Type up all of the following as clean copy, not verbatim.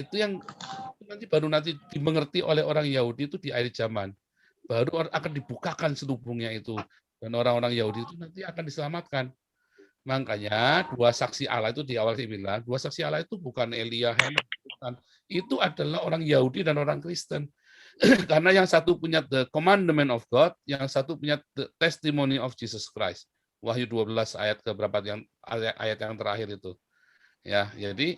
Itu yang nanti dimengerti oleh orang Yahudi itu di akhir zaman. Baru akan dibukakan selubungnya itu. Dan orang-orang Yahudi itu nanti akan diselamatkan. Makanya dua saksi Allah itu di awal saya bilang, dua saksi Allah itu bukan Elia, bukan. Itu adalah orang Yahudi dan orang Kristen. Karena yang satu punya the commandment of God, yang satu punya the testimony of Jesus Christ. Wahyu 12 ayat ke berapa yang ayat yang terakhir itu. Ya, jadi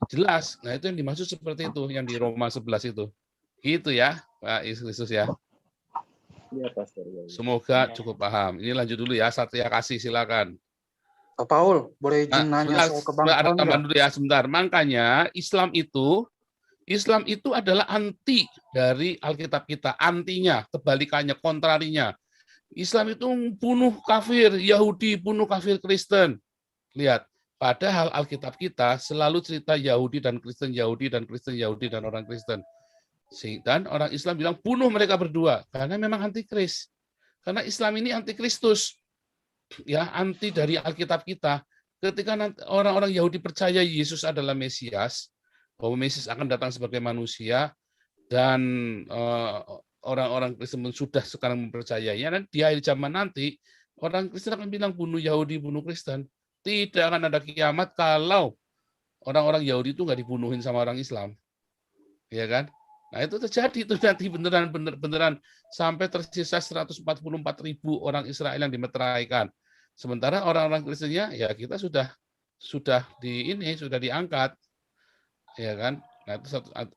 jelas. Nah, itu yang dimaksud seperti itu yang di Roma 11 itu. Gitu ya, Pak Yesus ya. Iya, Pastor. Semoga cukup paham. Ini lanjut dulu ya, Satria Kasih silakan. Pak Paul, boleh izin nanya soal kebangsaan? Ada tambahan dulu ya, sebentar. Makanya Islam itu adalah anti dari Alkitab kita, antinya, kebalikannya, kontrarinya. Islam itu bunuh kafir Yahudi, bunuh kafir Kristen. Lihat, padahal Alkitab kita selalu cerita Yahudi dan Kristen, Yahudi dan Kristen, Yahudi dan orang Kristen. Dan orang Islam bilang bunuh mereka berdua karena memang antikris. Karena Islam ini antikristus. Ya, anti dari Alkitab kita. Ketika orang-orang Yahudi percaya Yesus adalah Mesias, bahwa Mesias akan datang sebagai manusia, dan orang-orang Kristen sudah sekarang mempercayainya, dan di akhir zaman nanti orang Kristen akan bilang bunuh Yahudi, bunuh Kristen. Tidak akan ada kiamat kalau orang-orang Yahudi itu nggak dibunuhin sama orang Islam, ya kan? Nah itu terjadi itu nanti beneran sampai tersisa 144.000 orang Israel yang dimeteraikan. Sementara orang-orang Kristennya ya kita sudah diangkat, ya kan? Nah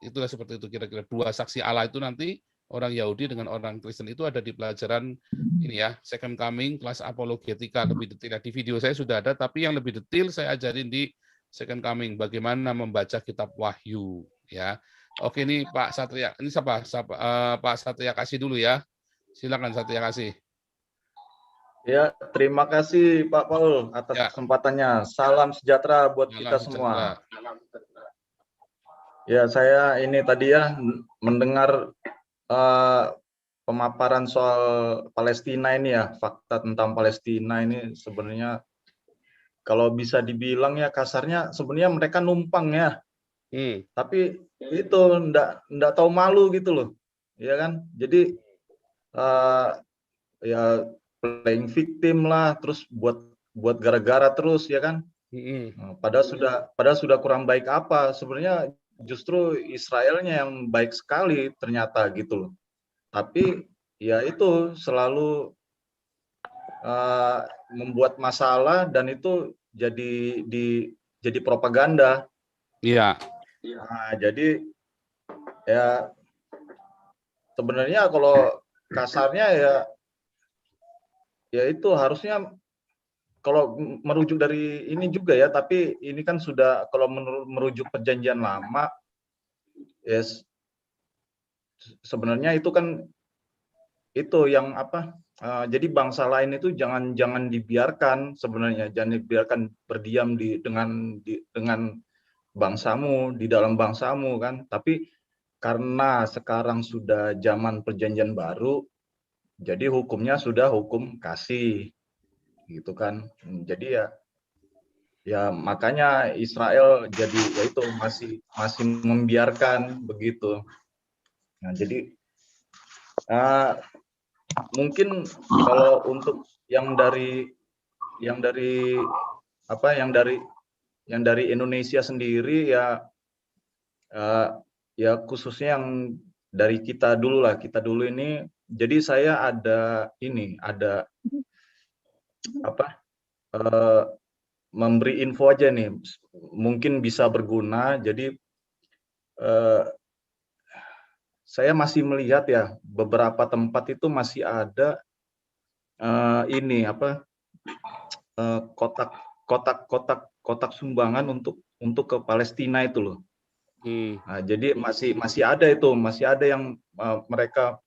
itulah seperti itu kira-kira dua saksi Allah itu nanti orang Yahudi dengan orang Kristen itu ada di pelajaran ini ya Second Coming kelas apologetika lebih detail di video saya sudah ada, tapi yang lebih detail saya ajarin di Second Coming bagaimana membaca kitab Wahyu ya. Oke, ini Pak Satria. Ini siapa? Pak Satria Kasih dulu ya. Silakan Satria Kasih. Ya, terima kasih Pak Paul atas kesempatannya. Salam sejahtera buat kita semua. Ya, saya ini tadi ya mendengar pemaparan soal Palestina ini ya, fakta tentang Palestina ini sebenarnya kalau bisa dibilang ya kasarnya sebenarnya mereka numpang ya. Tapi itu ndak tahu malu gitu loh, ya kan? Jadi ya playing victim lah, terus buat gara-gara terus ya kan? Padahal sudah kurang baik apa? Sebenarnya justru Israelnya yang baik sekali ternyata gitu loh. Tapi ya itu selalu membuat masalah dan itu jadi propaganda. Iya. Nah, jadi ya sebenarnya kalau kasarnya ya itu harusnya kalau merujuk dari ini juga ya, tapi ini kan sudah kalau merujuk perjanjian lama, yes, sebenarnya itu kan itu yang apa? Jadi bangsa lain itu jangan dibiarkan sebenarnya, jangan dibiarkan berdiam dengan bangsamu, di dalam bangsamu kan. Tapi karena sekarang sudah zaman perjanjian baru, jadi hukumnya sudah hukum kasih gitu kan. Jadi ya makanya Israel jadi ya itu masih membiarkan begitu. Nah, jadi mungkin kalau untuk yang dari Indonesia sendiri ya khususnya yang dari kita dulu ini. Jadi saya ada memberi info aja nih, mungkin bisa berguna. Jadi saya masih melihat ya beberapa tempat itu masih ada kotak sumbangan untuk ke Palestina itu loh. Nah, jadi masih ada yang mereka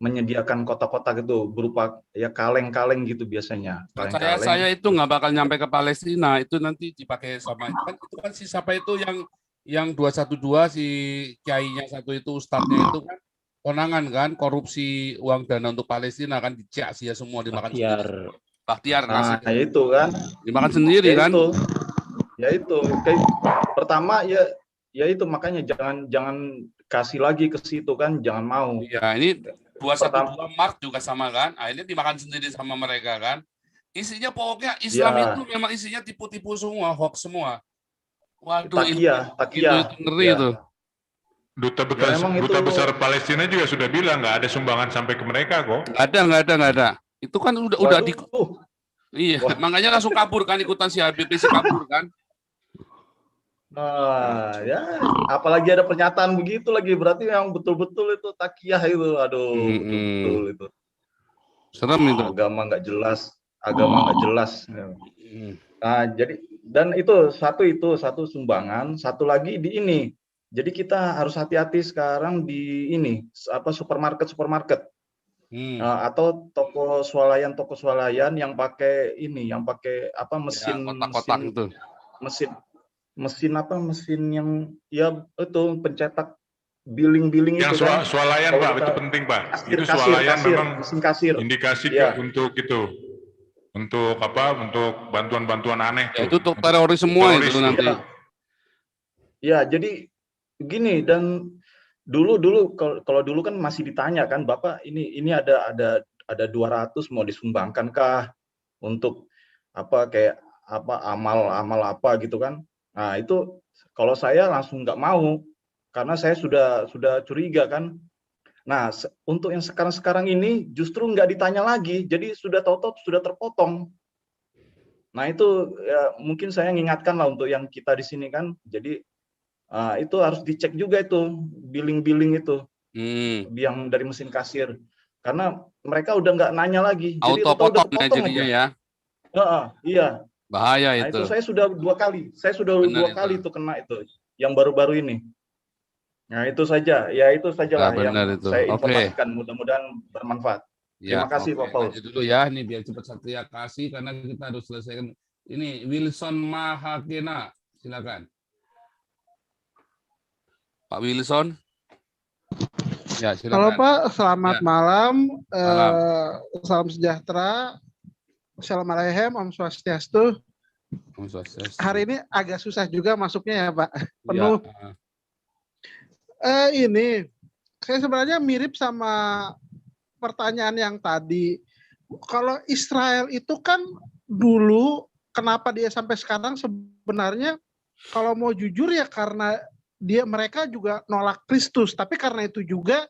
menyediakan kotak-kotak itu berupa ya kaleng-kaleng gitu biasanya. Saya itu nggak bakal nyampe ke Palestina, itu nanti dipakai sama itu kan si siapa itu yang 212 si kiainya satu itu ustadznya itu kan konangan kan korupsi uang dana untuk Palestina kan dicek sih ya semua dimakan sendiri. Bahtiar nah itu kan dimakan sendiri ya kan. Itu. Ya itu pertama ya ya itu makanya jangan kasih lagi ke situ kan, jangan mau. Iya, ini 212 Pertama, Mart juga sama kan. Akhirnya dimakan sendiri sama mereka kan. Isinya pokoknya Islam itu ya memang isinya tipu-tipu semua, hoax semua. Waduh, ilmu gitu takiyah, itu ngeri ya itu. ya memang itu. Duta besar Palestina juga sudah bilang nggak ada sumbangan sampai ke mereka kok. Nggak ada. Itu kan udah di Waduh, iya, wah, makanya langsung kabur kan ikutan si Habib Rizik kabur kan. nah ya apalagi ada pernyataan begitu lagi, berarti yang betul-betul itu takiyah itu, aduh betul-betul itu Serem itu. agama nggak jelas. Nah, jadi dan itu satu sumbangan, satu lagi di ini. Jadi kita harus hati-hati sekarang di ini apa supermarket atau toko swalayan yang pakai ini, yang pakai apa Ya, kotak-kotak itu. mesin yang ya itu pencetak billing Yang itu kan. swalayan Kalau Pak, kita itu penting Pak. Itu kasir, swalayan memang mesin kasir. indikasi Ya. untuk itu. Untuk apa? Untuk bantuan-bantuan aneh Ya, tuh. itu untuk teroris semua Teroris itu tuh. nanti. Ya, jadi gini, dan dulu kalau dulu kan masih ditanya kan, Bapak ini ada 200 mau disumbangkan kah untuk apa kayak apa amal apa gitu kan. Nah, itu kalau saya langsung nggak mau karena saya sudah curiga kan. Nah, untuk yang sekarang ini justru nggak ditanya lagi, jadi sudah tahu-tahu sudah terpotong. Nah, itu ya, mungkin saya mengingatkan lah untuk yang kita di sini kan. Jadi itu harus dicek juga itu billing itu yang dari mesin kasir, karena mereka udah nggak nanya lagi, jadi Auto tahu udah potong ya kepotong jadinya aja. ya. Iya. Bahaya Nah, itu. itu saya sudah dua kali Benar itu kena itu yang baru-baru ini. Nah, itu saja Nah, lah yang benar itu. saya Oke. informasikan, mudah-mudahan bermanfaat. Terima Ya, kasih oke. Pak Paul. Lanjut dulu ya, ini biar cepat Satria kasih karena kita harus selesaikan. Ini Wilson Mahakena, silakan. Pak Wilson. Ya, Halo silakan. Pak, selamat Ya. malam. Malam. Salam sejahtera. Assalamualaikum, Om Swastiastu. Om Swastiastu. Hari ini agak susah juga masuknya ya Pak, Ya. penuh. Ini, saya sebenarnya mirip sama pertanyaan yang tadi. Kalau Israel itu kan dulu, kenapa dia sampai sekarang sebenarnya kalau mau jujur ya karena mereka juga nolak Kristus, tapi karena itu juga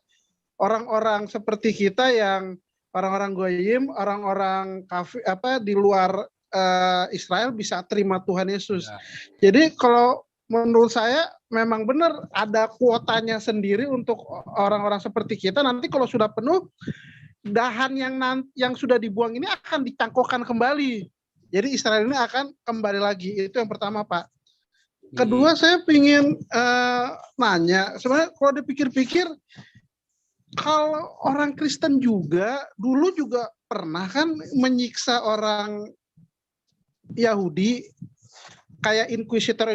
orang-orang seperti kita yang orang-orang goyim, orang-orang kafir di luar Israel bisa terima Tuhan Yesus. Ya. Jadi kalau menurut saya memang benar ada kuotanya sendiri untuk orang-orang seperti kita. Nanti kalau sudah penuh, dahan yang sudah dibuang ini akan dicangkokkan kembali. Jadi Israel ini akan kembali lagi. Itu yang pertama, Pak. Kedua, saya ingin nanya, sebenarnya kalau dipikir-pikir, kalau orang Kristen juga, dulu juga pernah kan menyiksa orang Yahudi, kayak inkuisitor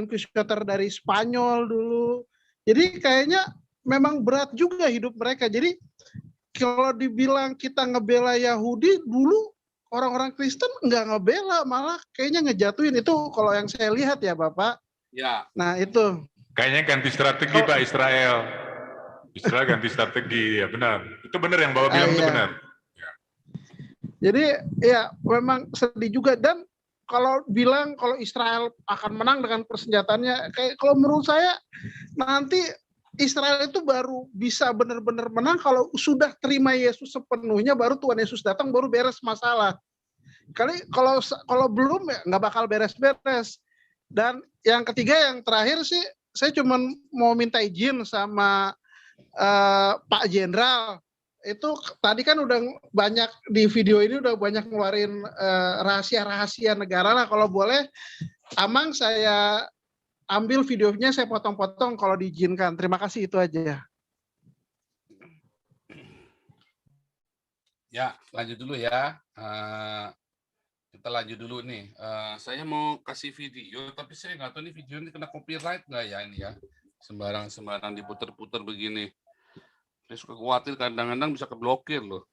dari Spanyol dulu. Jadi kayaknya memang berat juga hidup mereka. Jadi kalau dibilang kita ngebela Yahudi, dulu orang-orang Kristen nggak ngebela, malah kayaknya ngejatuhin. Itu kalau yang saya lihat ya Bapak. Ya. Nah itu. Kayaknya ganti strategi Pak Israel. Israel ganti strategi, ya benar. Itu benar yang Bapak bilang itu benar. Ya. Jadi ya memang sedih juga, dan kalau bilang kalau Israel akan menang dengan persenjataannya, kayak kalau menurut saya nanti Israel itu baru bisa benar-benar menang kalau sudah terima Yesus sepenuhnya, baru Tuhan Yesus datang baru beres masalah. Kalau belum ya nggak bakal beres-beres. Dan yang ketiga, yang terakhir sih, saya cuma mau minta izin sama Pak Jenderal. Itu tadi kan udah banyak di video ini udah banyak ngeluarin rahasia-rahasia negara lah. Kalau boleh, Amang saya ambil videonya, saya potong-potong kalau diizinkan. Terima kasih, itu aja. Ya, lanjut dulu ya. Kita lanjut dulu nih. Saya mau kasih video, tapi saya nggak tahu nih video ini kena copyright nggak ya ini ya. Sembarang diputer-puter begini. Saya suka khawatir kadang-kadang bisa keblokir loh.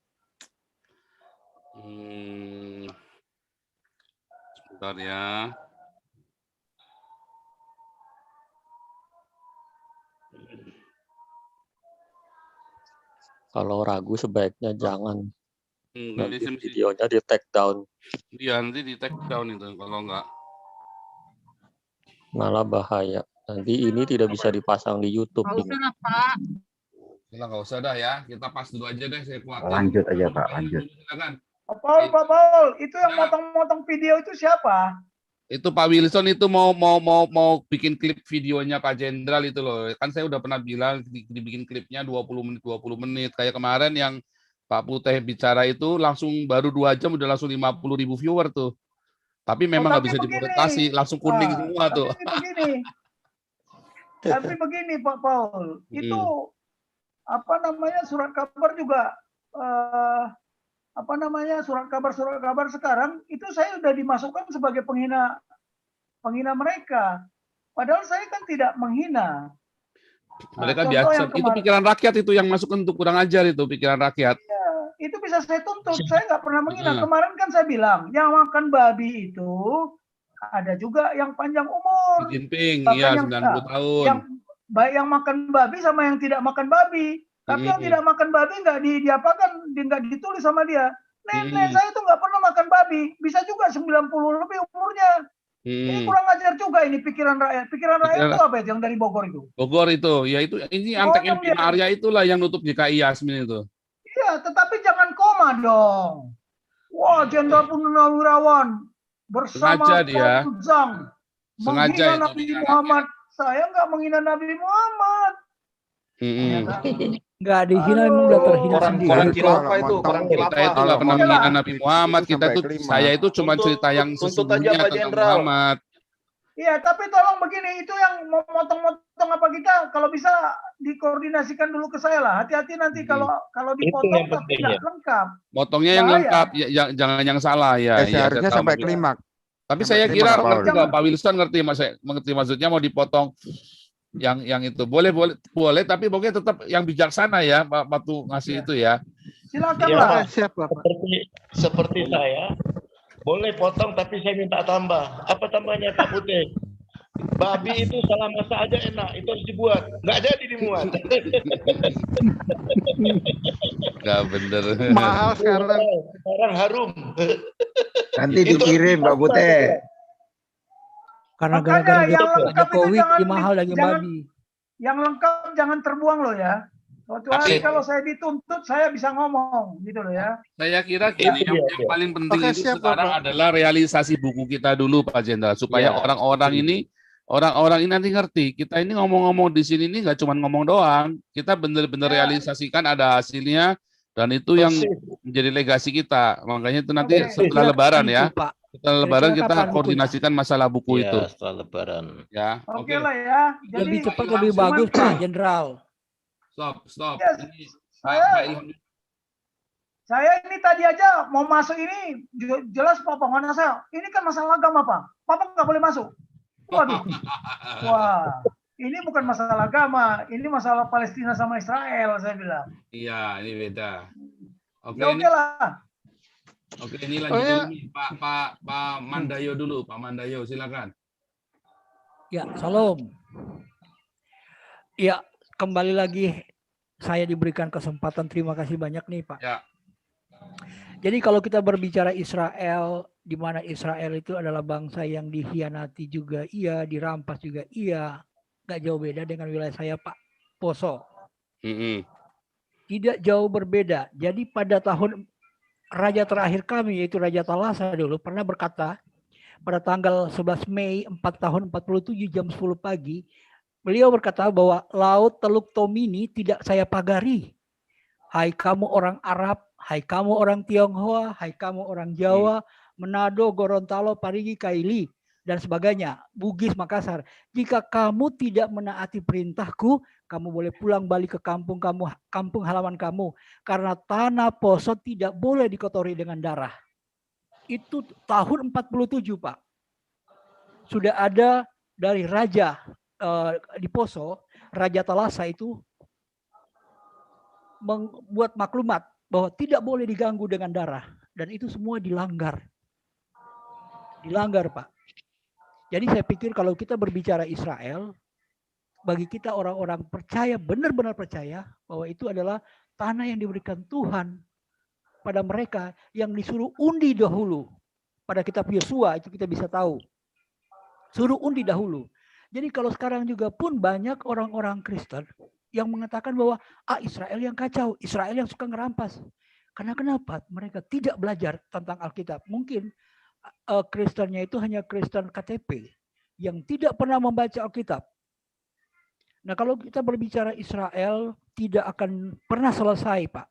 Sebentar ya. Kalau ragu sebaiknya jangan. Nanti Nanti videonya di take down. Iya, nanti di take down itu kalau enggak. Malah bahaya. Nanti ini tidak bisa dipasang di YouTube. Nggak Ini. usah lah, Pak. Udah nggak usah dah ya, kita pas dulu aja deh, saya kuatin. Lanjut aja, Pak, lanjut. Silakan. Pak Paul, itu yang motong-motong video itu siapa? Itu Pak Wilson itu mau bikin klip videonya Pak Jenderal itu loh. Kan saya udah pernah bilang dibikin klipnya 20 menit. Kayak kemarin yang Pak Putih bicara itu langsung baru 2 jam udah langsung 50.000 viewer tuh. Tapi memang nggak bisa dimonetisasi, langsung kuning semua tuh. Tapi begini Pak Paul, itu apa namanya surat kabar juga surat kabar sekarang itu saya sudah dimasukkan sebagai penghina mereka. Padahal saya kan tidak menghina. Mereka biasa itu pikiran rakyat itu yang masukkan untuk kurang ajar itu pikiran rakyat. Ya, itu bisa saya tuntut. Saya nggak pernah menghina. Kemarin kan saya bilang yang makan babi itu ada juga yang panjang umur. Xi Jinping, iya 90 tahun. Baik yang makan babi sama yang tidak makan babi. Tapi yang tidak makan babi nggak ditulis sama dia. Nenek saya itu nggak pernah makan babi. Bisa juga 90 lebih umurnya. Ini kurang ajar juga ini pikiran rakyat. Pikiran rakyat itu apa itu yang dari Bogor itu? Bogor itu, ya itu ini Antek MP Arya itulah yang nutup DKI Yasmin itu. Iya, tetapi jangan koma dong. Wah, Jenderal Purnawirawan bersama Pak Zhang menghina Nabi Muhammad. Saya nggak menghina Nabi Muhammad. Nggak dihina, udah terhina sendiri. Orang khilafah itu, orang Kita itu nggak pernah menghina Nabi Muhammad. Saya itu cuma cerita yang sesungguhnya tentang Muhammad. Iya, tapi tolong begini, itu yang mau motong-motong apa kita, kalau bisa dikoordinasikan dulu ke saya lah. Hati-hati nanti kalau dipotong tapi tidak lengkap. Potongnya yang lengkap, jangan yang salah ya. Seharusnya sampai klimaks. Tapi saya kira Pak Wilson ngerti maksudnya mau dipotong yang itu boleh tapi pokoknya tetap yang bijaksana ya Pak Patu ngasih itu ya. Silakan ya, lah. Seperti saya boleh potong tapi saya minta tambah. Apa tambahnya Pak Putih? Babi itu salah masak aja enak, itu harus dibuat. Nggak jadi dimuat. Nggak bener. Mahal sekarang. Sekarang harum. Nanti dikirim Pak Putih. Karena gara-gara Jokowi lebih mahal daging babi. Yang lengkap jangan terbuang loh ya. Kecuali kalau saya dituntut saya bisa ngomong gitu loh ya. Saya kira gini, yang paling penting itu sekarang adalah realisasi buku kita dulu Pak Jenderal supaya orang-orang ini nanti ngerti. Kita ini ngomong-ngomong di sini ini nggak cuma ngomong doang. Kita benar-benar realisasikan ada hasilnya dan itu yang menjadi legasi kita. Makanya itu nanti setelah Lebaran ya. Setelah Lebaran kita koordinasikan masalah buku itu. Setelah Lebaran. Ya. Oke lah ya. Jadi, lebih cepat lebih bagus Pak Jenderal. Stop. Yes. Saya ini tadi aja mau masuk ini jelas Pak pengguna saya. Ini kan masalah agama Pak. Papa nggak boleh masuk. Waduh. Wah. Ini bukan masalah agama. Ini masalah Palestina sama Israel saya bilang. Iya, ini beda. Oke lah. Oke, ini lanjut ini Pak Mandayo dulu, Pak Mandayo silakan. Ya, salam. Ya, kembali lagi saya diberikan kesempatan. Terima kasih banyak nih, Pak. Ya. Jadi kalau kita berbicara Israel, di mana Israel itu adalah bangsa yang dikhianati juga iya, dirampas juga iya, nggak jauh beda dengan wilayah saya, Pak Poso. Tidak jauh berbeda. Jadi pada tahun raja terakhir kami yaitu Raja Talasa dulu pernah berkata pada tanggal 11 Mei 4 tahun 47 jam 10 pagi beliau berkata bahwa Laut Teluk Tomini tidak saya pagari. Hai kamu orang Arab, hai kamu orang Tionghoa, hai kamu orang Jawa, Manado, Gorontalo, Parigi, Kaili dan sebagainya, Bugis, Makassar. Jika kamu tidak menaati perintahku, kamu boleh pulang balik ke kampung kamu, kampung halaman kamu. Karena tanah Poso tidak boleh dikotori dengan darah. Itu tahun 47, Pak. Sudah ada dari raja di Poso, Raja Talasa itu membuat maklumat bahwa tidak boleh diganggu dengan darah. Dan itu semua dilanggar. Dilanggar, Pak. Jadi saya pikir kalau kita berbicara Israel, bagi kita orang-orang percaya, benar-benar percaya bahwa itu adalah tanah yang diberikan Tuhan pada mereka yang disuruh undi dahulu. Pada kitab Yosua itu kita bisa tahu. Suruh undi dahulu. Jadi kalau sekarang juga pun banyak orang-orang Kristen yang mengatakan bahwa Israel yang kacau, Israel yang suka ngerampas. Karena kenapa? Mereka tidak belajar tentang Alkitab. Mungkin Kristennya itu hanya Kristen KTP yang tidak pernah membaca Alkitab. Nah, kalau kita berbicara Israel tidak akan pernah selesai, Pak.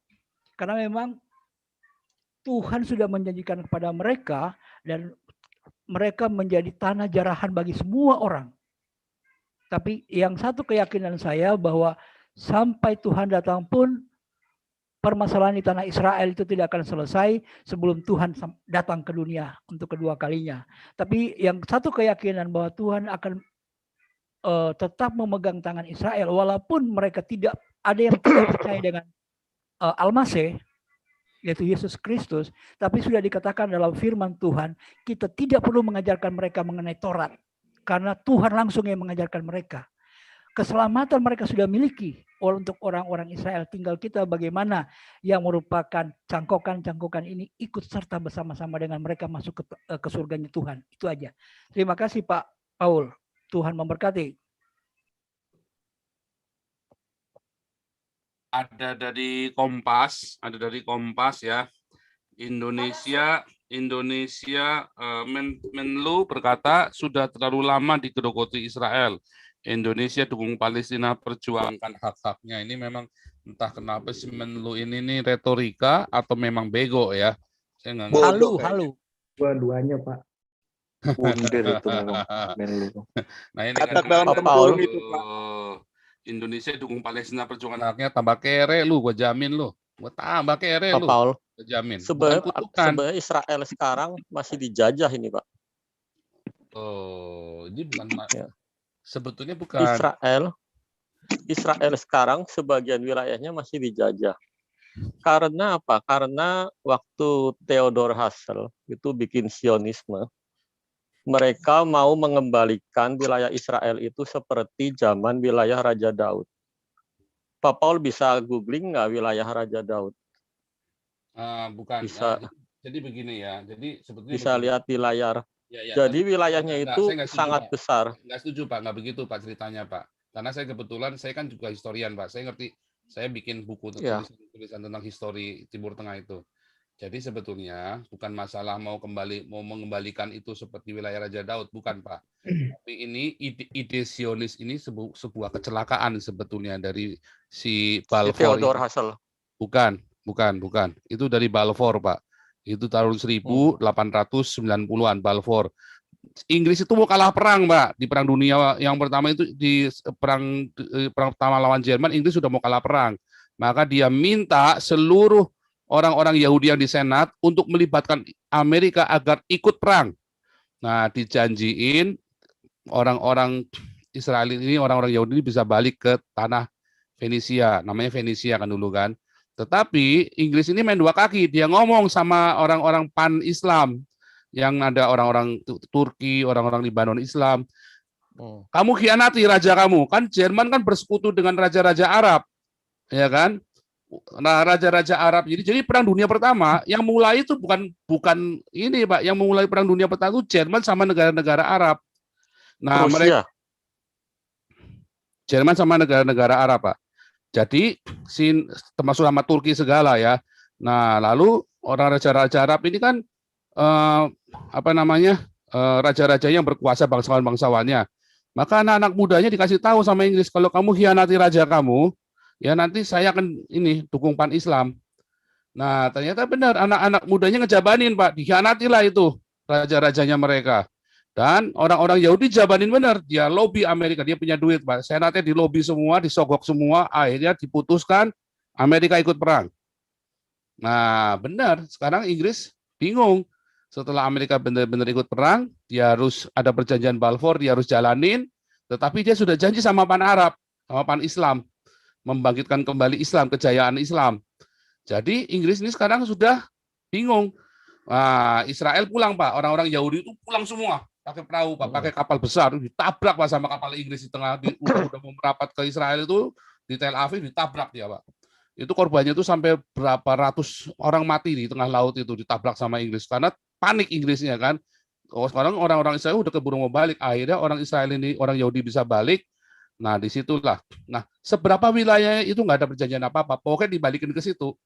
Karena memang Tuhan sudah menjanjikan kepada mereka dan mereka menjadi tanah jarahan bagi semua orang. Tapi yang satu keyakinan saya bahwa sampai Tuhan datang pun permasalahan di tanah Israel itu tidak akan selesai sebelum Tuhan datang ke dunia untuk kedua kalinya. Tapi yang satu keyakinan bahwa Tuhan akan tetap memegang tangan Israel walaupun mereka tidak ada yang tidak percaya dengan Al-Masih, yaitu Yesus Kristus, tapi sudah dikatakan dalam firman Tuhan, kita tidak perlu mengajarkan mereka mengenai Taurat, karena Tuhan langsung yang mengajarkan mereka. Keselamatan mereka sudah miliki untuk orang-orang Israel, tinggal kita bagaimana yang merupakan cangkokan-cangkokan ini ikut serta bersama-sama dengan mereka masuk ke surganya Tuhan. Itu aja. Terima kasih Pak Paul. Tuhan memberkati. Ada dari Kompas ya. Indonesia Menlu berkata sudah terlalu lama digerogoti Israel. Indonesia dukung Palestina, perjuangkan hak-haknya. Ini memang entah kenapa si Menlu ini nih retorika atau memang bego ya. Saya nggak ngerti. Halu. Dua-duanya Pak. Bundel itu memang Menlu. Nah ini kan Paul itu Indonesia dukung Palestina perjuangan haknya, tambah kere lu, gue jamin lu. Gue tambah kere lu. Paul, gue jamin. sebenarnya Israel sekarang masih dijajah ini, Pak. Oh, ini bukan ya. Sebetulnya bukan. Israel sekarang sebagian wilayahnya masih dijajah. Karena apa? Karena waktu Theodor Herzl itu bikin Sionisme, mereka mau mengembalikan wilayah Israel itu seperti zaman wilayah Raja Daud. Pak Paul bisa googling nggak wilayah Raja Daud? Bukan. Bisa. Jadi begini ya. Jadi sebetulnya bisa begini. lihat di layar. Ya, jadi wilayahnya itu sangat besar. Nggak setuju Pak, nggak begitu Pak ceritanya Pak. Karena saya kebetulan saya kan juga historian Pak. Saya ngerti. Saya bikin buku tulisan tentang histori Timur Tengah itu. Jadi sebetulnya bukan masalah mau mengembalikan itu seperti wilayah Raja Daud, bukan Pak. Tapi ini ide Zionis ini sebuah kecelakaan sebetulnya dari si Balfour. Theodor Herzl. Bukan. Itu dari Balfour Pak. Itu tahun 1890-an Balfour. Inggris itu mau kalah perang Pak di Perang Dunia yang pertama itu di perang pertama lawan Jerman. Inggris sudah mau kalah perang. Maka dia minta seluruh orang-orang Yahudi yang di Senat untuk melibatkan Amerika agar ikut perang. Nah, dijanjiin orang-orang Israel ini, orang-orang Yahudi ini bisa balik ke tanah Fenisia, namanya Fenisia kan dulu kan. Tetapi Inggris ini main dua kaki, dia ngomong sama orang-orang pan-Islam, yang ada orang-orang Turki, orang-orang Libanon Islam. Kamu khianati raja kamu, kan Jerman kan bersekutu dengan raja-raja Arab, ya kan? Nah, raja-raja Arab. Jadi Perang Dunia Pertama yang mulai itu bukan ini Pak, yang memulai Perang Dunia Pertama itu Jerman sama negara-negara Arab. Nah, mereka Jerman sama negara-negara Arab Pak. Jadi termasuk sama Turki segala ya. Nah, lalu orang raja-raja Arab ini kan raja-raja yang berkuasa bangsawan-bangsawannya. Maka anak-anak mudanya dikasih tahu sama Inggris, kalau kamu khianati raja kamu, ya nanti saya akan dukung pan Islam. Nah, ternyata benar anak-anak mudanya ngejabanin Pak, dikhianatilah itu raja-rajanya mereka. Dan orang-orang Yahudi jabanin benar, dia lobby Amerika, dia punya duit Pak. Senatnya dilobi semua, disogok semua, akhirnya diputuskan Amerika ikut perang. Nah, benar, sekarang Inggris bingung. Setelah Amerika benar-benar ikut perang, dia harus ada perjanjian Balfour, dia harus jalanin, tetapi dia sudah janji sama pan Arab, sama pan Islam, membangkitkan kembali Islam, kejayaan Islam. Jadi Inggris ini sekarang sudah bingung. Nah, Israel pulang Pak, orang-orang Yahudi itu pulang semua, pakai perahu Pak, pakai kapal besar, ditabrak Pak sama kapal Inggris di tengah, udah mau merapat ke Israel itu di Tel Aviv, ditabrak dia Pak. Itu korbannya itu sampai berapa ratus orang mati di tengah laut itu ditabrak sama Inggris karena panik Inggrisnya kan. Oh, sekarang orang-orang Israel udah keburu mau balik. Akhirnya orang Israel ini, orang Yahudi bisa balik. Nah, disitulah. Nah, seberapa wilayahnya itu nggak ada perjanjian apa-apa. Pokoknya dibalikin ke situ.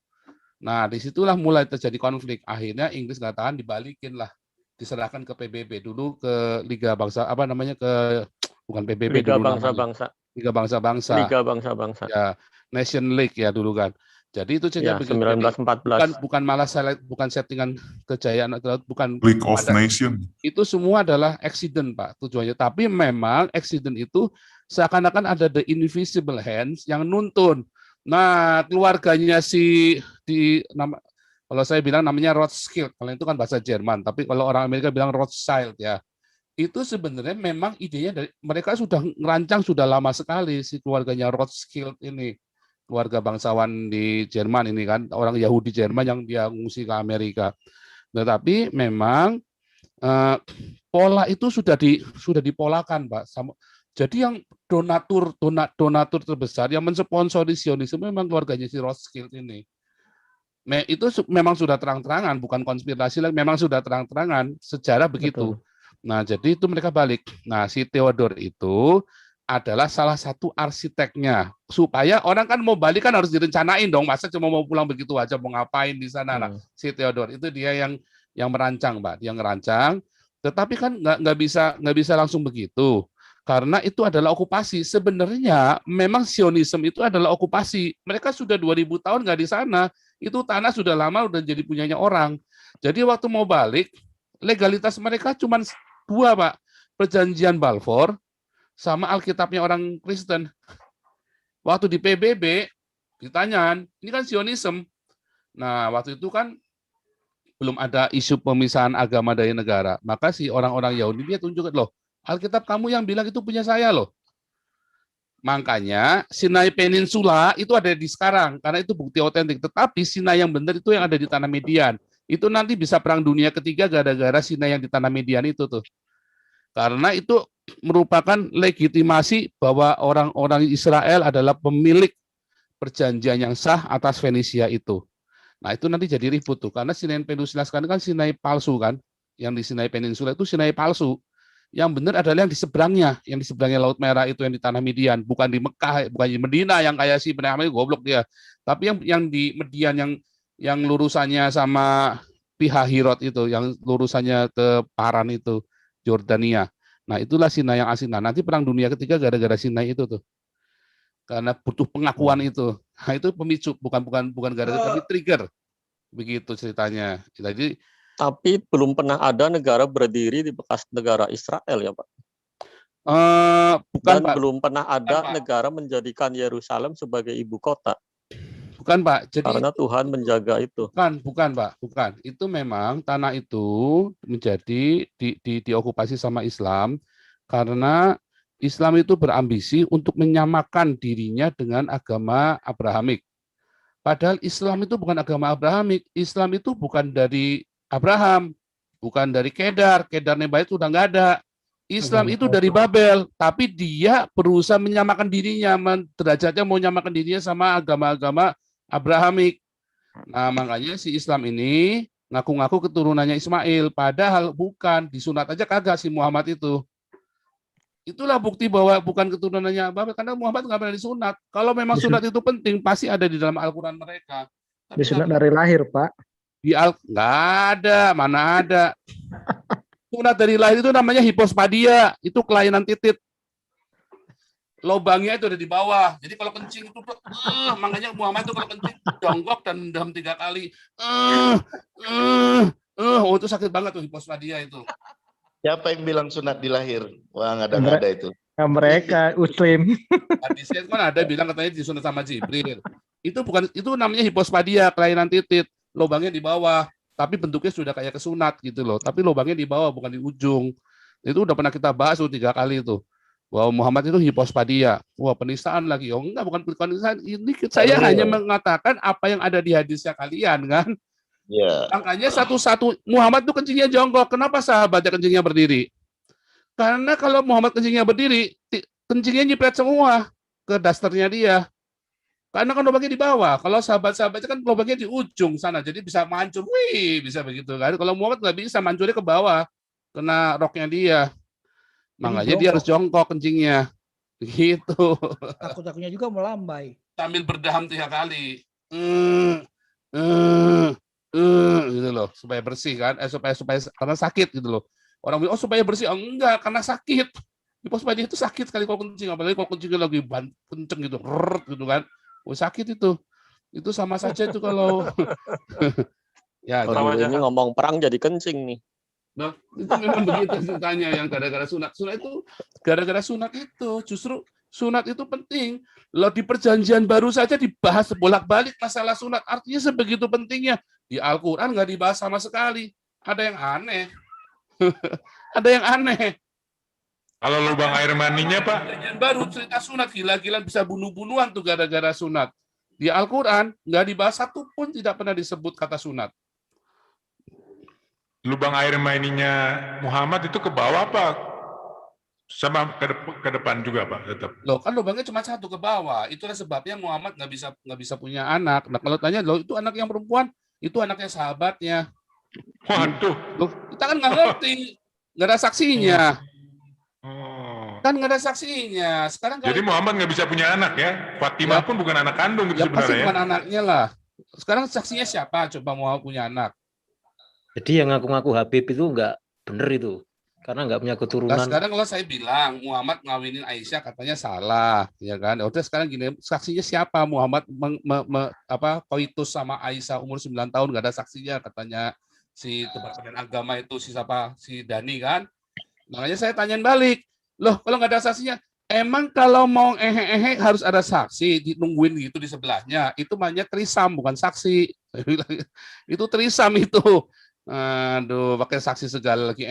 Nah, disitulah mulai terjadi konflik. Akhirnya Inggris nggak tahan, dibalikin lah. Diserahkan ke PBB dulu, ke Liga Bangsa, apa namanya, bukan PBB Liga dulu Bangsa-Bangsa. Liga Bangsa-Bangsa. Liga Bangsa-Bangsa. Ya, Nation League ya dulu kan. Jadi itu Ya, begitu. 1914. Bukan malah bukan settingan kejayaan atau bukan League of Nations. Itu semua adalah accident, Pak, tujuannya. Tapi memang accident itu seakan-akan ada the invisible hands yang nuntun. Nah, keluarganya kalau saya bilang namanya Rothschild, kalau itu kan bahasa Jerman, tapi kalau orang Amerika bilang Rothschild ya. Itu sebenarnya memang idenya dari mereka sudah ngerancang sudah lama sekali si keluarganya Rothschild ini. Keluarga bangsawan di Jerman ini kan, orang Yahudi Jerman yang dia ngungsi ke Amerika. Tetapi memang pola itu sudah dipolakan, Pak. Jadi yang donatur terbesar yang mensponsori Zionisme memang keluarganya si Rothschild ini. Itu memang sudah terang-terangan, bukan konspirasi lagi, memang sudah terang-terangan, sejarah begitu. Betul. Nah, jadi itu mereka balik. Nah, si Theodor itu adalah salah satu arsiteknya. Supaya orang kan mau balik kan harus direncanain dong, masa cuma mau pulang begitu aja, mau ngapain di sana. Nah, si Theodor itu dia yang merancang, Pak. Dia ngerancang, tetapi kan nggak bisa langsung begitu. Karena itu adalah okupasi. Sebenarnya memang Zionisme itu adalah okupasi. Mereka sudah 2000 tahun nggak di sana. Itu tanah sudah lama udah jadi punyanya orang. Jadi waktu mau balik, legalitas mereka cuma dua, Pak. Perjanjian Balfour sama Alkitabnya orang Kristen. Waktu di PBB ditanya, ini kan Zionisme. Nah, waktu itu kan belum ada isu pemisahan agama dari negara. Maka si orang-orang Yahudi dia tunjukkan, loh, Alkitab kamu yang bilang itu punya saya loh. Makanya Sinai Peninsula itu ada di sekarang, karena itu bukti otentik. Tetapi Sinai yang benar itu yang ada di tanah Median. Itu nanti bisa perang dunia ketiga gara-gara Sinai yang di tanah Median itu tuh. Karena itu merupakan legitimasi bahwa orang-orang Israel adalah pemilik perjanjian yang sah atas Fenisia itu. Nah, itu nanti jadi ribut tuh, karena Sinai Peninsula sekarang kan Sinai palsu kan. Yang di Sinai Peninsula itu Sinai palsu. Yang benar adalah yang di seberangnya Laut Merah itu, yang di tanah Median, bukan di Mekah, bukan di Medina yang kayak si Benyamin goblok dia. Tapi yang di Median yang lurusannya sama Pihahirot itu, yang lurusannya ke Paran itu, Jordania. Nah, itulah Sinai yang asli. Nah, nanti perang dunia ketiga gara-gara Sinai itu tuh. Karena butuh pengakuan itu. Nah, itu pemicu, bukan gara-gara, tapi trigger. Begitu ceritanya. Jadi tapi belum pernah ada negara berdiri di bekas negara Israel ya, Pak? Bukan, Dan Pak. belum pernah ada Pak. negara menjadikan Yerusalem sebagai ibu kota. Bukan, Pak. Jadi karena Tuhan menjaga itu. Bukan, Pak. Bukan. Itu memang tanah itu menjadi diokupasi sama Islam karena Islam itu berambisi untuk menyamakan dirinya dengan agama Abrahamik. Padahal Islam itu bukan agama Abrahamik. Islam itu bukan dari Abraham, bukan dari Kedar Nebaid itu udah nggak ada. Islam itu dari Babel, tapi dia berusaha menyamakan dirinya, derajatnya mau menyamakan dirinya sama agama-agama Abrahamik. Nah, makanya si Islam ini ngaku-ngaku keturunannya Ismail, padahal bukan, disunat aja kagak si Muhammad itu. Itulah bukti bahwa bukan keturunannya Babel, karena Muhammad nggak pernah disunat. Kalau memang sunat itu penting, pasti ada di dalam Al-Quran mereka. Disunat dari lahir, Pak. Nggak ada, mana ada. Sunat dari lahir itu namanya hipospadia, itu kelainan titit. Lobangnya itu ada di bawah. Jadi kalau kencing itu, makanya Muhammad itu kalau kencing jongkok dan mendam 3 kali. Oh, itu sakit banget tuh hipospadia itu. Siapa yang bilang sunat di lahir? Wah, nggak ada itu. Mereka Muslim. Hadisnya kan ada bilang katanya disunat sama Jibril. Itu namanya hipospadia, kelainan titit. Lubangnya di bawah, tapi bentuknya sudah kayak kesunat gitu loh. Tapi lubangnya di bawah, bukan di ujung. Itu udah pernah kita bahas tuh 3 kali itu. Bahwa Muhammad itu hipospadia. Wah, penistaan lagi. Oh enggak, bukan penistaan. Ini saya hanya mengatakan apa yang ada di hadisnya kalian kan. Ya. Makanya satu-satu Muhammad itu kencingnya jongkok. Kenapa sahabatnya kencingnya berdiri? Karena kalau Muhammad kencingnya berdiri, kencingnya nyiprat semua ke dasternya dia. Karena kan lubangnya di bawah. Kalau sahabat-sahabatnya kan lubangnya di ujung sana, jadi bisa mancur, wih, bisa begitu kan. Kalau Muhammad nggak bisa, mancurnya ke bawah, kena roknya dia. Makanya dia harus jongkok kencingnya, gitu. Takut-takutnya juga melambai. Sambil berdaham 3 kali, gitu loh, supaya bersih kan, supaya karena sakit gitu loh. Orang bilang, oh supaya bersih, oh, enggak, karena sakit. Di pos itu sakit sekali kalau kencing, apalagi kalau kencingnya lagi kenceng gitu, gitu kan. Oh, sakit itu sama saja itu kalau ya ini ngomong perang jadi kencing nih. Nah, itu memang begitu ceritanya yang gara-gara sunat. Gara-gara sunat itu justru sunat itu penting. Loh, di perjanjian baru saja dibahas bolak-balik masalah sunat. Artinya sebegitu pentingnya. Di Al-Qur'an nggak dibahas sama sekali. Ada yang aneh. Ada yang aneh. Kalau lubang air maninya, Pak? Baru cerita sunat, gila-gilaan bisa bunuh-bunuhan tuh gara-gara sunat. Di Al-Quran nggak dibahas satu pun, tidak pernah disebut kata sunat. Lubang air maninya Muhammad itu ke bawah apa? Sama ke depan juga, Pak, tetap. Loh, kan lubangnya cuma satu ke bawah. Itulah sebabnya Muhammad nggak bisa punya anak. Nah, kalau tanya, loh itu anak yang perempuan, itu anaknya sahabatnya. Waduh. Loh, kita kan nggak ngerti, nggak ada saksinya. Kan nggak ada saksinya. Sekarang jadi Muhammad nggak bisa punya anak ya? Fatimah pun bukan anak kandung gitu ya, pasti sebenarnya. Bukan anaknya lah. Sekarang saksinya siapa? Coba mau punya anak. Jadi yang ngaku-ngaku Habib itu nggak bener itu, karena nggak punya keturunan. Nah, sekarang kalau saya bilang Muhammad ngawinin Aisyah katanya salah, ya kan? Udah sekarang gini, saksinya siapa? Muhammad koitus sama Aisyah umur 9 tahun nggak ada saksinya katanya si Departemen Agama itu si Dani kan? Makanya saya tanyain balik. Loh, kalau nggak ada saksinya, emang kalau mau harus ada saksi, nungguin gitu di sebelahnya. Itu namanya trisam, bukan saksi. Itu trisam itu. Aduh, pakai saksi segala lagi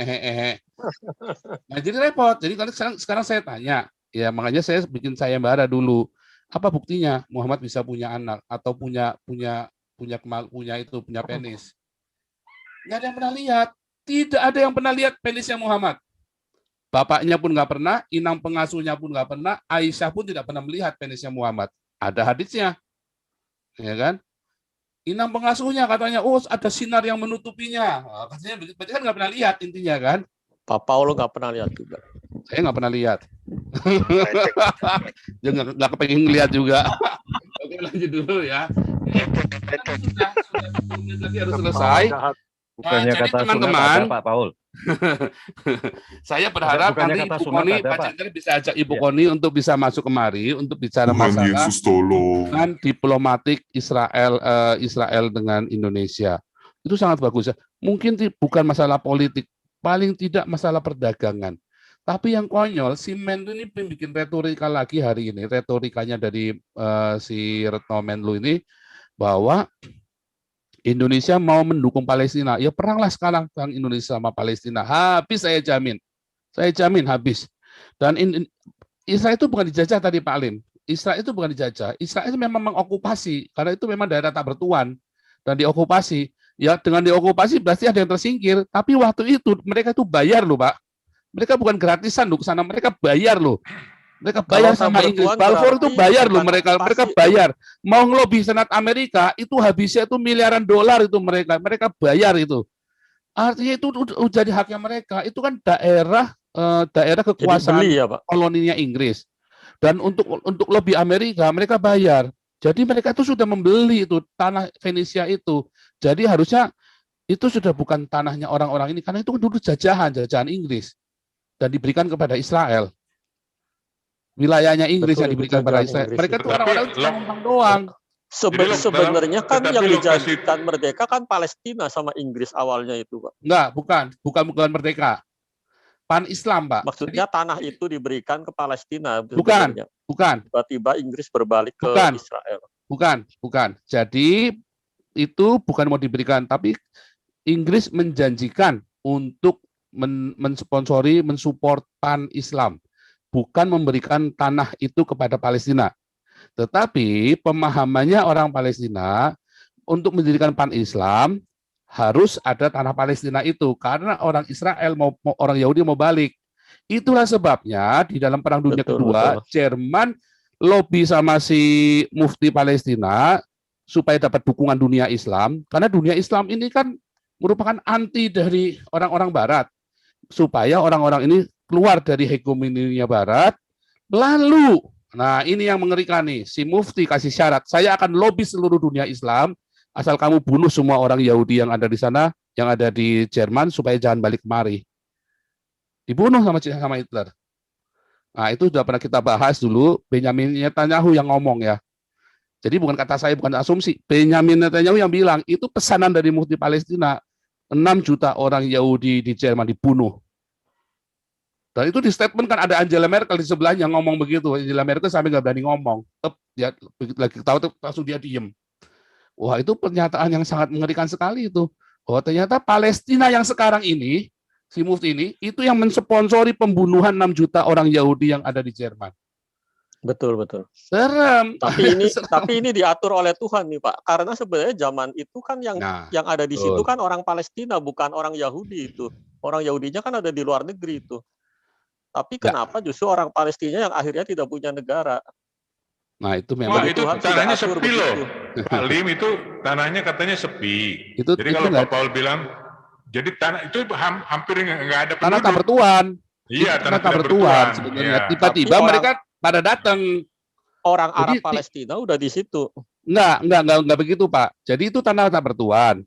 Nah, jadi repot. Jadi sekarang saya tanya, ya makanya saya bikin sayembara dulu. Apa buktinya Muhammad bisa punya anak atau punya penis? Nggak ada yang pernah lihat. Tidak ada yang pernah lihat penisnya Muhammad. Bapaknya pun nggak pernah, inang pengasuhnya pun nggak pernah, Aisyah pun tidak pernah melihat penisnya Muhammad. Ada hadisnya, ya kan? Inang pengasuhnya katanya, oh ada sinar yang menutupinya. Katanya berarti kan nggak pernah lihat intinya kan? Pak Paulo nggak pernah lihat juga. Saya nggak pernah lihat. Dia nggak kepengen lihat juga. Oke, lanjut dulu ya. Sudah lagi harus selesai. Bukannya jadi kata teman-teman, Pak Paul. Saya berharap nanti Ibu Koni, Pak Cender bisa ajak Ibu Koni untuk bisa masuk kemari untuk bicara masalah hubungan diplomatik Israel dengan Indonesia. Itu sangat bagus ya. Mungkin bukan masalah politik, paling tidak masalah perdagangan. Tapi yang konyol, si Menlu ini bikin retorika lagi hari ini. Retorikanya dari si Retno Menlu ini bahwa Indonesia mau mendukung Palestina. Ya peranglah sekarang perang Indonesia sama Palestina. Habis saya jamin. Saya jamin habis. Dan Israel itu bukan dijajah tadi Pak Alim. Israel itu bukan dijajah. Israel itu memang mengokupasi. Karena itu memang daerah tak bertuan. Dan diokupasi. Ya dengan diokupasi berarti ada yang tersingkir. Tapi waktu itu mereka itu bayar loh Pak. Mereka bukan gratisan loh ke sana. Mereka bayar loh. Mereka bayar sama Inggris. Balfour itu bayar loh mereka bayar. Mau ngelobi Senat Amerika itu habisnya itu miliaran dolar itu mereka bayar itu. Artinya itu jadi haknya mereka. Itu kan daerah kekuasaan ya, Pak, koloninya Inggris. Dan untuk lobi Amerika mereka bayar. Jadi mereka itu sudah membeli itu tanah Venesia itu. Jadi harusnya itu sudah bukan tanahnya orang-orang ini karena itu dulu jajahan Inggris dan diberikan kepada Israel. Wilayahnya Inggris yang diberikan kepada Israel. Mereka itu orang-orang numpang doang. Sebenarnya kan yang dijadikan merdeka kan Palestina sama Inggris awalnya itu, Pak. Enggak, bukan merdeka. Pan-Islam, Pak. Maksudnya tanah itu diberikan ke Palestina. Bukan. Tiba-tiba Inggris berbalik ke Israel. Bukan. Jadi itu bukan mau diberikan, tapi Inggris menjanjikan untuk mensponsori, mensupport Pan-Islam. Bukan memberikan tanah itu kepada Palestina. Tetapi pemahamannya orang Palestina untuk mendirikan Pan-Islam harus ada tanah Palestina itu karena orang Israel orang Yahudi mau balik. Itulah sebabnya di dalam Perang Dunia Kedua Jerman lobby sama si mufti Palestina supaya dapat dukungan dunia Islam, karena dunia Islam ini kan merupakan anti dari orang-orang Barat, supaya orang-orang ini keluar dari hegemoninya Barat. Lalu, nah ini yang mengerikan nih, si mufti kasih syarat, saya akan lobby seluruh dunia Islam, asal kamu bunuh semua orang Yahudi yang ada di sana, yang ada di Jerman, supaya jangan balik kemari. Dibunuh sama Hitler. Nah, itu sudah pernah kita bahas dulu, Benyamin Netanyahu yang ngomong ya. Jadi bukan kata saya, bukan asumsi. Benyamin Netanyahu yang bilang, itu pesanan dari mufti Palestina, 6 juta orang Yahudi di Jerman dibunuh. Dan itu di statement kan ada Angela Merkel di sebelahnya ngomong begitu. Angela Merkel sampai nggak berani ngomong. Dia lagi tahu langsung dia diem. Wah, itu pernyataan yang sangat mengerikan sekali itu. Oh, ternyata Palestina yang sekarang ini, si mufti ini, itu yang mensponsori pembunuhan 6 juta orang Yahudi yang ada di Jerman. Betul. Serem. Tapi ini diatur oleh Tuhan nih Pak. Karena sebenarnya zaman itu kan yang ada di situ kan orang Palestina, bukan orang Yahudi itu. Orang Yahudinya kan ada di luar negeri itu. Tapi kenapa justru orang Palestina yang akhirnya tidak punya negara? Nah, itu memang itu tanahnya sepi loh. Pak Lim, itu tanahnya katanya sepi. Jadi kalau Pak Paul bilang, jadi tanah itu hampir nggak ada penduduk. Tanah tak bertuan. Iya, tanah tak bertuan sebenarnya. Tiba-tiba mereka pada datang. Orang Arab Palestina udah di situ. Enggak begitu, Pak. Jadi itu tanah tak bertuan.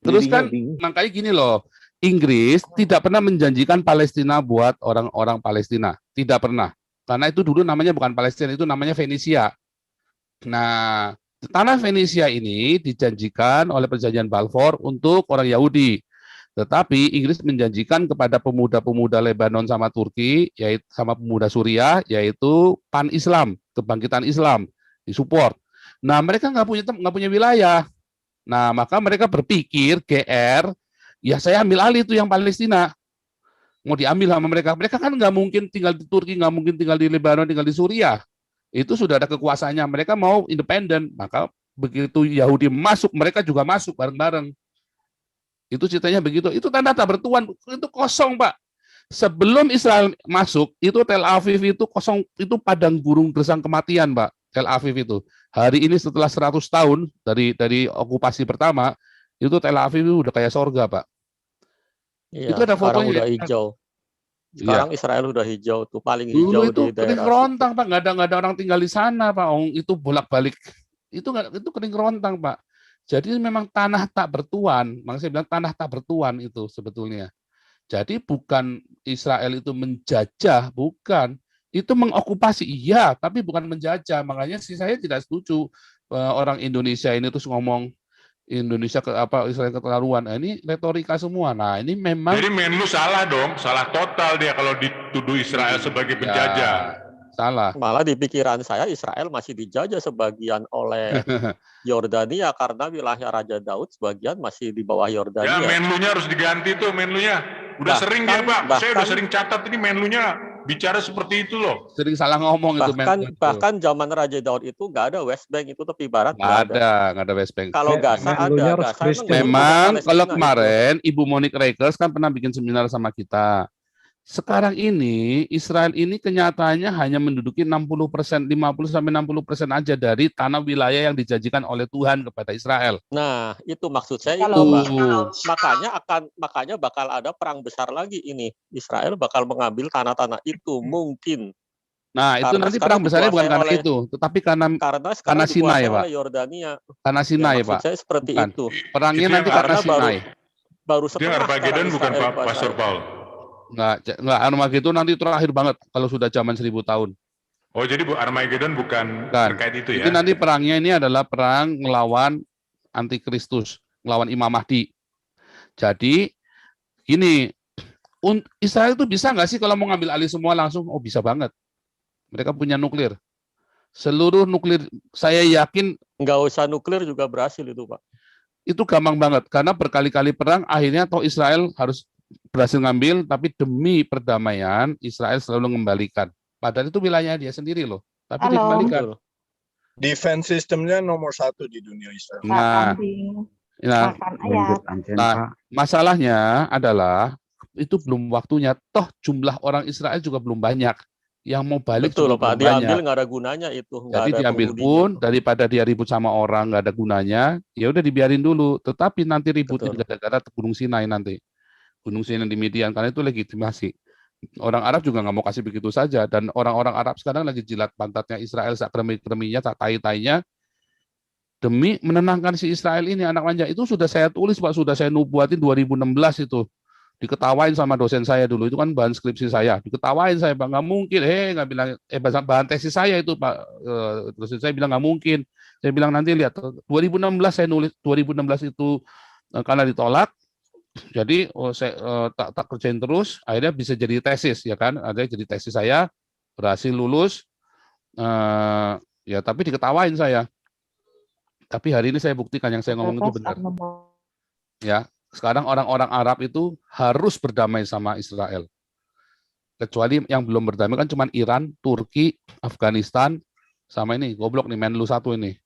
Terus kan makanya gini loh, Inggris tidak pernah menjanjikan Palestina buat orang-orang Palestina. Tidak pernah. Karena itu dulu namanya bukan Palestina, itu namanya Venesia. Nah, tanah Venesia ini dijanjikan oleh perjanjian Balfour untuk orang Yahudi. Tetapi Inggris menjanjikan kepada pemuda-pemuda Lebanon sama Turki, yaitu sama pemuda Suriah, yaitu pan-Islam, kebangkitan Islam, disupport. Nah, mereka nggak punya wilayah. Nah, maka mereka berpikir GR, ya saya ambil alih itu yang Palestina. Mau diambil sama mereka. Mereka kan nggak mungkin tinggal di Turki, nggak mungkin tinggal di Lebanon, tinggal di Suriah. Itu sudah ada kekuasaannya. Mereka mau independen. Maka begitu Yahudi masuk, mereka juga masuk bareng-bareng. Itu ceritanya begitu. Itu tanda tak bertuan. Itu kosong, Pak. Sebelum Israel masuk, itu Tel Aviv itu kosong. Itu padang gurun gersang kematian, Pak. Tel Aviv itu. Hari ini setelah 100 tahun dari okupasi pertama, itu Tel Aviv itu udah kayak sorga, Pak. Iya, itu ada fotonya udah hijau. Sekarang Israel udah hijau tuh, paling hijau itu di kering daerah kerontang, Pak. Nggak ada orang tinggal di sana, Pak. Itu bolak-balik. Itu kering kerontang, Pak. Jadi memang tanah tak bertuan. Makanya saya bilang tanah tak bertuan itu sebetulnya. Jadi bukan Israel itu menjajah, bukan. Itu mengokupasi, iya, tapi bukan menjajah. Makanya saya tidak setuju orang Indonesia ini terus ngomong Indonesia Israel keterlaluan. Nah, ini retorika semua. Nah, ini memang. Jadi Menlu salah dong, salah total dia kalau dituduh Israel sebagai penjajah. Salah. Malah di pikiran saya Israel masih dijajah sebagian oleh Yordania karena wilayah Raja Daud sebagian masih di bawah Yordania. Ya, Menlunya harus diganti tuh Menlunya. Udah sering dia, Pak. Saya udah sering catat ini Menlunya bicara seperti itu loh. Sering salah ngomong bahkan zaman Raja Daud itu nggak ada West Bank itu tepi barat nggak ada West Bank. Kalau Gaza ada. Gaza memang kalau kemarin Ibu Monique Reckers kan pernah bikin seminar sama kita. Sekarang ini Israel ini kenyataannya hanya menduduki 50%, 50-60% aja dari tanah wilayah yang dijanjikan oleh Tuhan kepada Israel. Nah, itu maksud saya itu, makanya bakal ada perang besar lagi ini. Israel bakal mengambil tanah-tanah itu mungkin. Nah, itu nanti perang besarnya bukan karena itu, tetapi karena Sinai, Pak. Karena Sinai, Pak. Maksud saya seperti itu. Perangnya nanti karena Sinai. Baru setelah Armageddon bukan Pastor Paul. Enggak Armageddon nanti terakhir banget kalau sudah zaman 1000 tahun. Oh, jadi Armageddon bukan terkait itu ya? Jadi nanti perangnya ini adalah perang melawan antikristus, melawan Imam Mahdi. Jadi gini, Israel itu bisa nggak sih kalau mau ngambil alih semua langsung? Oh, bisa banget. Mereka punya nuklir. Seluruh nuklir, saya yakin nggak usah nuklir juga berhasil itu, Pak. Itu gampang banget karena berkali-kali perang akhirnya toh Israel harus berhasil ngambil, tapi demi perdamaian Israel selalu mengembalikan. Padahal itu wilayahnya dia sendiri loh, tapi dikembalikan. Defense sistemnya nomor 1 di dunia Israel. Nah, masalahnya adalah itu belum waktunya. Toh jumlah orang Israel juga belum banyak. yang mau balik Betul, juga Pak. belum Diambil banyak. nggak ada gunanya itu. Nggak Jadi ada diambil penghuninya. pun daripada dia ribut sama orang nggak ada gunanya, ya udah dibiarin dulu. Tetapi nanti ributin Betul. gara-gara Gunung Sinai nanti. Gunung Sinai di Midian, karena itu legitimasi. Orang Arab juga nggak mau kasih begitu saja. Dan orang-orang Arab sekarang lagi jilat pantatnya Israel, sak kremi-kreminya, sak tai-tainya, demi menenangkan si Israel ini, anak manja. Itu sudah saya tulis, Pak, sudah saya nubuatin 2016 itu. Diketawain sama dosen saya dulu, itu kan bahan skripsi saya. Diketawain saya, Pak, nggak mungkin. Nggak bilang, bahan tesis saya itu, Pak. Dosen saya bilang nggak mungkin. Saya bilang nanti lihat, 2016 saya nulis, 2016 itu karena ditolak, jadi saya tak kerjain terus, akhirnya bisa jadi tesis, ya kan? Ada jadi tesis saya, berhasil lulus, ya tapi diketawain saya. Tapi hari ini saya buktikan yang saya ngomong itu benar. Ya, sekarang orang-orang Arab itu harus berdamai sama Israel. Kecuali yang belum berdamai kan cuma Iran, Turki, Afghanistan, sama ini goblok nih Menlu satu ini.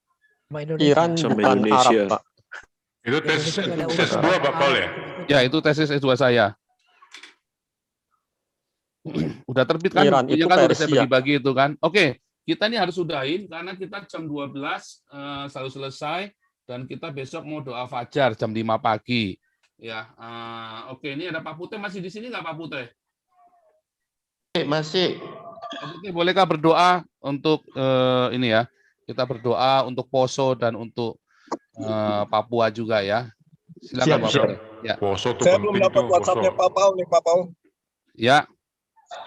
Iran bukan Arab, Pak. Itu tesis S2 Pak Paul ya? Ya, itu tesis S2 saya. Udah terbit kan? Iran Bukunya itu kan udah saya Persia. bagi-bagi itu kan. Oke, kita ini harus sudahin karena kita jam 12 selalu selesai dan kita besok mau doa fajar jam 5 pagi. Ya, oke, ini ada Pak Putih masih di sini nggak Pak Putih? Masih. Pak Putih, bolehkah berdoa untuk ini ya? Kita berdoa untuk Poso dan untuk Papua juga ya. Silakan Pak Putih. Ya. Poso tuh Saya belum penting dapat tuh, WhatsApp-nya Poso. Pak Paul nih, Pak Paul. Ya,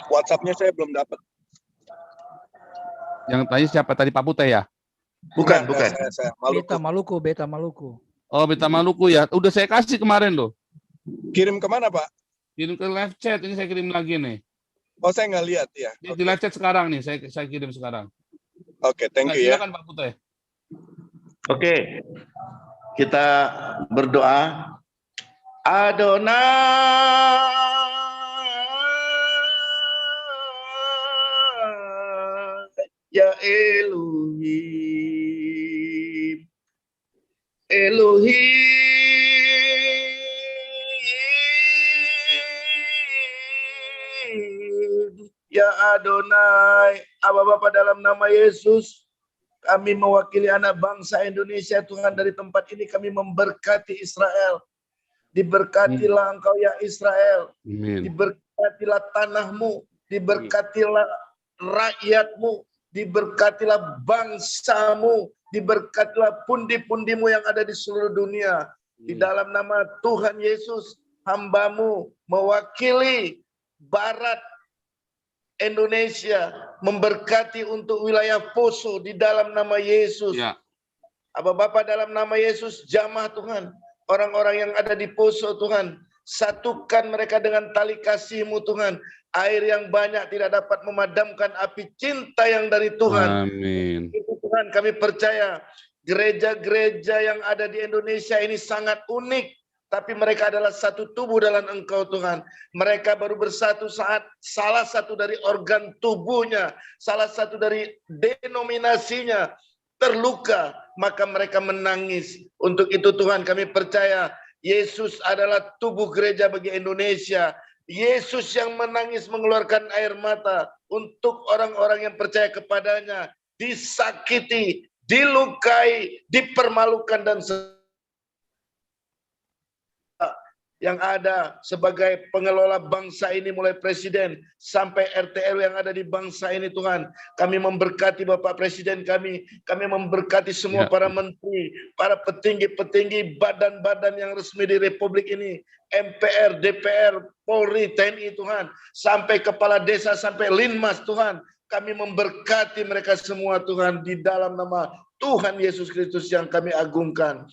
WhatsApp-nya saya belum dapat. yang tanya siapa tadi Pak Putih ya? Bukan. Saya Maluku. Beta Maluku. Oh, Beta Maluku ya. Udah saya kasih kemarin loh. Kirim kemana, Pak? Kirim ke live chat, ini saya kirim lagi nih. Oh, saya nggak lihat ya. Di live chat sekarang nih, saya kirim sekarang. Oke, thank you ya. Silakan Pak Putih. Oke. Kita berdoa. Adonai ya Elohim. Elohim ya Adonai. Aba Bapa, dalam nama Yesus, kami mewakili anak bangsa Indonesia, Tuhan, dari tempat ini kami memberkati Israel. Diberkatilah Engkau ya Israel. Amin. Diberkatilah tanahmu, diberkatilah rakyatmu, diberkatilah bangsamu, diberkatilah pundi-pundimu yang ada di seluruh dunia. Di dalam nama Tuhan Yesus, hamba-Mu mewakili Barat Indonesia, memberkati untuk wilayah Poso di dalam nama Yesus. Ya. Aba Bapa, dalam nama Yesus, jamah Tuhan, orang-orang yang ada di Poso Tuhan, satukan mereka dengan tali kasih-Mu Tuhan. Air yang banyak tidak dapat memadamkan api cinta yang dari Tuhan. Amin. Itu Tuhan, kami percaya gereja-gereja yang ada di Indonesia ini sangat unik. Tapi mereka adalah satu tubuh dalam Engkau Tuhan. Mereka baru bersatu saat salah satu dari organ tubuhnya, salah satu dari denominasinya terluka, maka mereka menangis. Untuk itu Tuhan, kami percaya Yesus adalah tubuh gereja bagi Indonesia. Yesus yang menangis mengeluarkan air mata untuk orang-orang yang percaya kepadanya, disakiti, dilukai, dipermalukan, dan yang ada sebagai pengelola bangsa ini, mulai presiden sampai RT RW yang ada di bangsa ini Tuhan. Kami memberkati Bapak Presiden kami memberkati semua para menteri, para petinggi-petinggi badan-badan yang resmi di Republik ini, MPR, DPR, Polri, TNI Tuhan, sampai kepala desa, sampai Linmas Tuhan. Kami memberkati mereka semua Tuhan, di dalam nama Tuhan Yesus Kristus yang kami agungkan.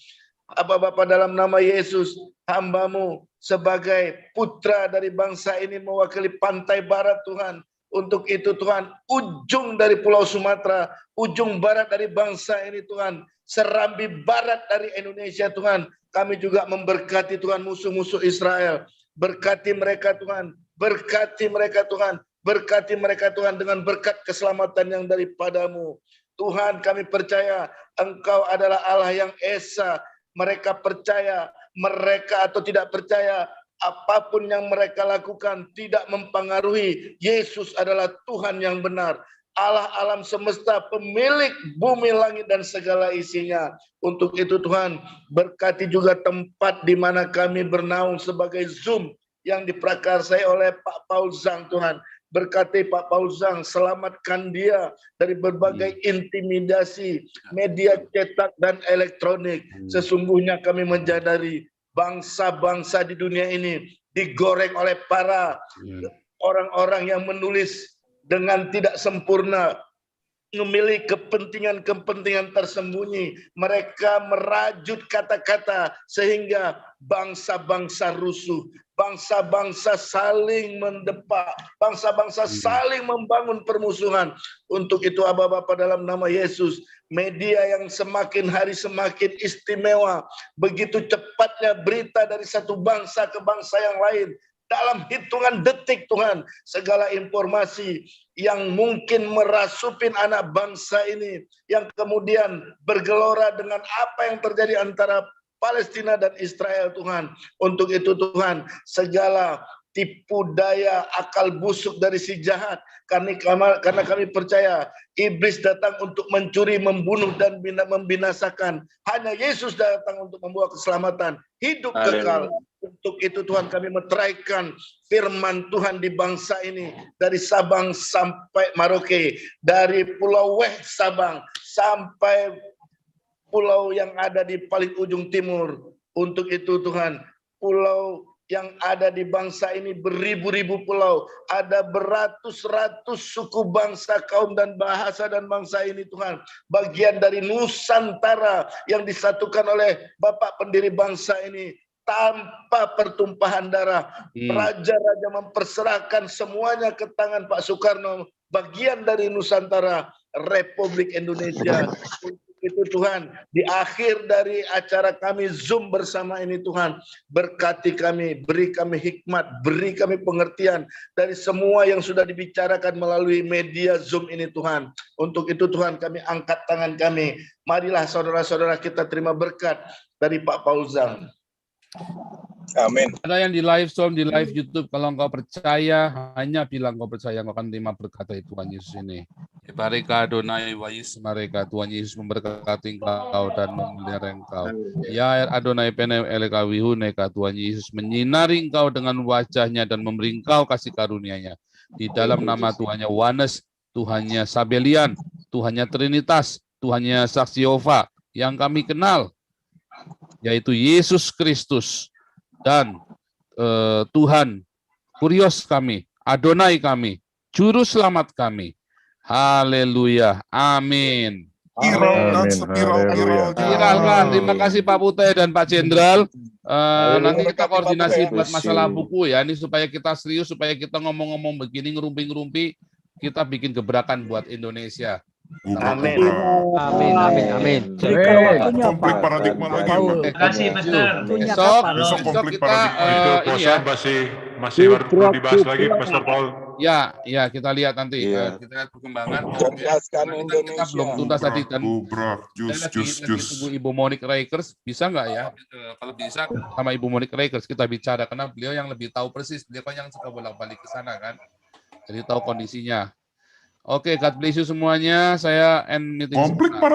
Bapa, dalam nama Yesus, hamba-Mu sebagai putra dari bangsa ini mewakili pantai barat Tuhan. Untuk itu Tuhan, ujung dari Pulau Sumatera, ujung barat dari bangsa ini Tuhan, serambi barat dari Indonesia Tuhan, kami juga memberkati Tuhan musuh-musuh Israel. Berkati mereka Tuhan, berkati mereka Tuhan, berkati mereka Tuhan dengan berkat keselamatan yang daripada-Mu. Tuhan, kami percaya Engkau adalah Allah yang esa. Mereka percaya, mereka atau tidak percaya, apapun yang mereka lakukan tidak mempengaruhi. Yesus adalah Tuhan yang benar, Allah alam semesta, pemilik bumi, langit, dan segala isinya. Untuk itu Tuhan, berkati juga tempat di mana kami bernaung sebagai Zoom yang diprakarsai oleh Pak Paul Zhang, Tuhan. Berkati Pak Paul Zhang, selamatkan dia dari berbagai intimidasi, media cetak dan elektronik. Sesungguhnya kami menyadari bangsa-bangsa di dunia ini digoreng oleh para orang-orang yang menulis dengan tidak sempurna, memiliki kepentingan-kepentingan tersembunyi. Mereka merajut kata-kata sehingga bangsa-bangsa rusuh, bangsa-bangsa saling mendepak, bangsa-bangsa saling membangun permusuhan. Untuk itu Aba Bapa, dalam nama Yesus, media yang semakin hari semakin istimewa, begitu cepatnya berita dari satu bangsa ke bangsa yang lain, dalam hitungan detik Tuhan, segala informasi yang mungkin merasupin anak bangsa ini, yang kemudian bergelora dengan apa yang terjadi antara Palestina dan Israel, Tuhan. Untuk itu Tuhan, segala tipu daya akal busuk dari si jahat, karena kami percaya iblis datang untuk mencuri, membunuh, dan membinasakan. Hanya Yesus datang untuk membawa keselamatan, hidup kekal. Untuk itu Tuhan, kami meteraikan firman Tuhan di bangsa ini, dari Sabang sampai Merauke, dari Pulau Weh Sabang sampai pulau yang ada di paling ujung timur. Untuk itu Tuhan, pulau yang ada di bangsa ini beribu-ribu pulau, ada beratus-ratus suku, bangsa, kaum, dan bahasa dan bangsa ini Tuhan, bagian dari Nusantara yang disatukan oleh Bapak pendiri bangsa ini tanpa pertumpahan darah. Raja-raja memperserahkan semuanya ke tangan Pak Soekarno, bagian dari Nusantara, Republik Indonesia. Itu Tuhan, di akhir dari acara kami Zoom bersama ini Tuhan, berkati kami, beri kami hikmat, beri kami pengertian dari semua yang sudah dibicarakan melalui media Zoom ini Tuhan. Untuk itu Tuhan, kami angkat tangan kami, marilah saudara-saudara kita terima berkat dari Pak Paul Zhang. Amin. Ada yang di live stream, di live YouTube, kalau engkau percaya, hanya bilang engkau percaya, engkau akan terima berkat dari Tuhan Yesus ini. Barika Adonai wa Yismareka, Tuhan Yesus memberkati engkau dan memelihara engkau. Ya Adonai penem eleka wihuneka, Tuhan Yesus menyinari engkau dengan wajahnya dan memberi engkau kasih karunia-Nya. Di dalam nama Tuhannya Wanes, Tuhannya Sabelian, Tuhannya Trinitas, Tuhannya Saksi Yehova, yang kami kenal, yaitu Yesus Kristus dan Tuhan Kurios kami, Adonai kami, Juru Selamat kami. Haleluya, amin. Terima kasih Pak Putih dan Pak Jenderal. Nanti kita koordinasi buat masalah buku ya, ini supaya kita serius, supaya kita ngomong-ngomong begini, ngerumpi-ngerumpi, kita bikin gebrakan buat Indonesia. Amin. Amin, amin, amin. Konflik paradigma lagi. Terima kasih, Mister. Besok konflik kita paradigma itu masih perlu dibahas lagi, Pastor Paul. Ya, kita lihat nanti. Kita lihat perkembangan. Cerdaskan Indonesia. Kita belum tuntas tadi dan Ibu Ibu Monique Rakers, bisa nggak ya? Kalau bisa sama Ibu Monique Rakers kita bicara, karena beliau yang lebih tahu persis. Beliau kan yang suka bolak-balik ke sana kan, jadi tahu kondisinya. Oke, God bless you semuanya. Saya end meeting.